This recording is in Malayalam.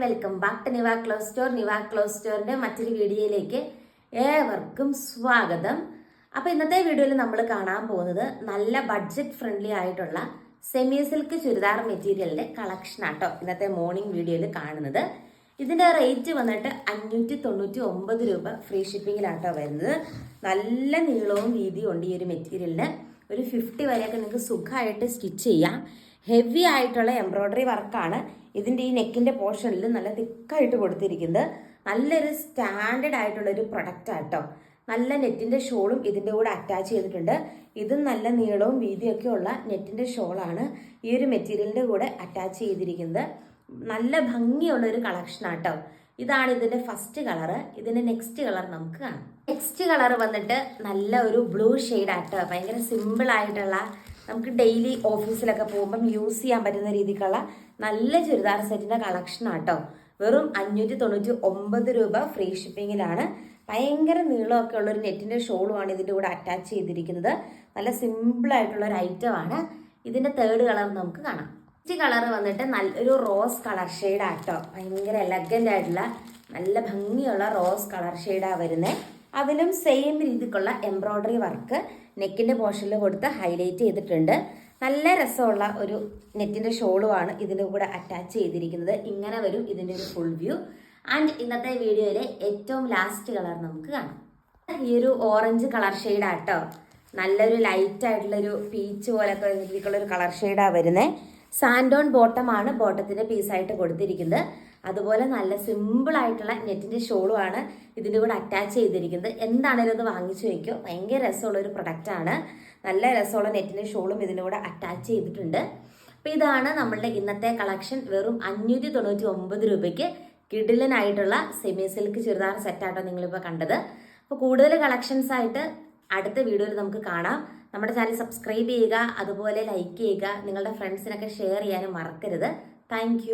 Welcome back to Niva cloth store. Niva cloth സ്റ്റോറിന്റെ മറ്റൊരു വീഡിയോയിലേക്ക് ഏവർക്കും സ്വാഗതം. അപ്പോൾ ഇന്നത്തെ വീഡിയോയിൽ നമ്മൾ കാണാൻ പോകുന്നത് നല്ല ബഡ്ജറ്റ് ഫ്രണ്ട്ലി ആയിട്ടുള്ള സെമി സിൽക്ക് ചുരിദാർ മെറ്റീരിയലിന്റെ കളക്ഷൻ ആട്ടോ ഇന്നത്തെ മോർണിംഗ് വീഡിയോയിൽ കാണുന്നത്. ഇതിന്റെ റേറ്റ് വന്നിട്ട് 599 രൂപ ഫ്രീ ഷിപ്പിങ്ങിലാട്ടോ വരുന്നത്. നല്ല നീളവും വീതിയും ഉണ്ട് ഈ ഒരു മെറ്റീരിയലിന്. ഒരു 50 വരെയൊക്കെ നിങ്ങൾക്ക് സുഖമായിട്ട് സ്റ്റിച്ച് ചെയ്യാം. ഹെവി ആയിട്ടുള്ള എംബ്രോയ്ഡറി വർക്കാണ് ഇതിൻ്റെ ഈ നെക്കിൻ്റെ പോർഷനിൽ നല്ല തിക്കായിട്ട് കൊടുത്തിരിക്കുന്നത്. നല്ലൊരു സ്റ്റാൻഡേർഡ് ആയിട്ടുള്ള ഒരു പ്രൊഡക്റ്റ് ആട്ടോ. നല്ല നെറ്റിൻ്റെ ഷോളും ഇതിൻ്റെ കൂടെ അറ്റാച്ച് ചെയ്തിട്ടുണ്ട്. ഇതും നല്ല നീളവും വീതിയൊക്കെ ഉള്ള നെറ്റിൻ്റെ ഷോളാണ് ഈ ഒരു മെറ്റീരിയലിൻ്റെ കൂടെ അറ്റാച്ച് ചെയ്തിരിക്കുന്നത്. നല്ല ഭംഗിയുള്ള ഒരു കളക്ഷൻ ആട്ടോ. ഇതാണ് ഇതിൻ്റെ ഫസ്റ്റ് കളറ്. ഇതിൻ്റെ നെക്സ്റ്റ് കളർ നമുക്ക് കാണാം. നെക്സ്റ്റ് കളർ വന്നിട്ട് നല്ല ഒരു ബ്ലൂ ഷെയ്ഡ് ആട്ടോ. ഭയങ്കര സിമ്പിൾ ആയിട്ടുള്ള, നമുക്ക് ഡെയിലി ഓഫീസിലൊക്കെ പോകുമ്പം യൂസ് ചെയ്യാൻ പറ്റുന്ന രീതിക്കുള്ള നല്ല ചുരിദാർ സെറ്റിൻ്റെ കളക്ഷൻ ആട്ടോ. വെറും 599 രൂപ ഫ്രീ ഷിപ്പിങ്ങിലാണ്. ഭയങ്കര നീളമൊക്കെ ഉള്ളൊരു നെറ്റിൻ്റെ ഷോളുമാണ് ഇതിൻ്റെ കൂടെ അറ്റാച്ച് ചെയ്തിരിക്കുന്നത്. നല്ല സിമ്പിൾ ആയിട്ടുള്ള ഒരു ഐറ്റമാണ്. ഇതിൻ്റെ തേർഡ് കളർ നമുക്ക് കാണാം. നെക്സ്റ്റ് കളർ വന്നിട്ട് നല്ലൊരു റോസ് കളർ ഷെയ്ഡ് ആട്ടോ. ഭയങ്കര എലഗൻ്റ് ആയിട്ടുള്ള നല്ല ഭംഗിയുള്ള റോസ് കളർ ഷെയ്ഡാണ് വരുന്നത്. അതിലും സെയിം രീതിക്കുള്ള എംബ്രോയ്ഡറി വർക്ക് നെക്കിൻ്റെ പോർഷനിൽ കൊടുത്ത് ഹൈലൈറ്റ് ചെയ്തിട്ടുണ്ട്. നല്ല രസമുള്ള ഒരു നെറ്റിൻ്റെ ഷോളുമാണ് ഇതിൻ്റെ കൂടെ അറ്റാച്ച് ചെയ്തിരിക്കുന്നത്. ഇങ്ങനെ വരും ഇതിൻ്റെ ഒരു ഫുൾ വ്യൂ. ആൻഡ് ഇന്നത്തെ വീഡിയോയിലെ ഏറ്റവും ലാസ്റ്റ് കളർ നമുക്ക് കാണാം. ഈ ഒരു ഓറഞ്ച് കളർ ഷെയ്ഡാട്ടോ. നല്ലൊരു ലൈറ്റ് ആയിട്ടുള്ളൊരു പീച്ച് പോലൊക്കെ രീതിക്കുള്ള ഒരു കളർ ഷെയ്ഡാണ് വരുന്നത്. സാൻഡോൺ ബോട്ടമാണ് ബോട്ടത്തിൻ്റെ പീസായിട്ട് കൊടുത്തിരിക്കുന്നത്. അതുപോലെ നല്ല സിമ്പിൾ ആയിട്ടുള്ള നെറ്റിൻ്റെ ഷോളുമാണ് ഇതിൻ്റെ കൂടെ അറ്റാച്ച് ചെയ്തിരിക്കുന്നത്. എന്താണേലും ഒന്ന് വാങ്ങിച്ചു വയ്ക്കും. ഭയങ്കര രസമുള്ള ഒരു പ്രൊഡക്റ്റാണ്. നല്ല രസമുള്ള നെറ്റിൻ്റെ ഷോളും ഇതിൻ്റെ കൂടെ അറ്റാച്ച് ചെയ്തിട്ടുണ്ട്. അപ്പോൾ ഇതാണ് നമ്മളുടെ ഇന്നത്തെ കളക്ഷൻ. വെറും 599 രൂപയ്ക്ക് കിഡിലനായിട്ടുള്ള സെമി സിൽക്ക് ചുരിദാർ സെറ്റാട്ടോ നിങ്ങളിപ്പോൾ കണ്ടത്. അപ്പോൾ കൂടുതൽ കളക്ഷൻസ് ആയിട്ട് അടുത്ത വീഡിയോയിൽ നമുക്ക് കാണാം. നമ്മുടെ ചാനൽ സബ്സ്ക്രൈബ് ചെയ്യുക, അതുപോലെ ലൈക്ക് ചെയ്യുക, നിങ്ങളുടെ ഫ്രണ്ട്സിനൊക്കെ ഷെയർ ചെയ്യാനും മറക്കരുത്. താങ്ക്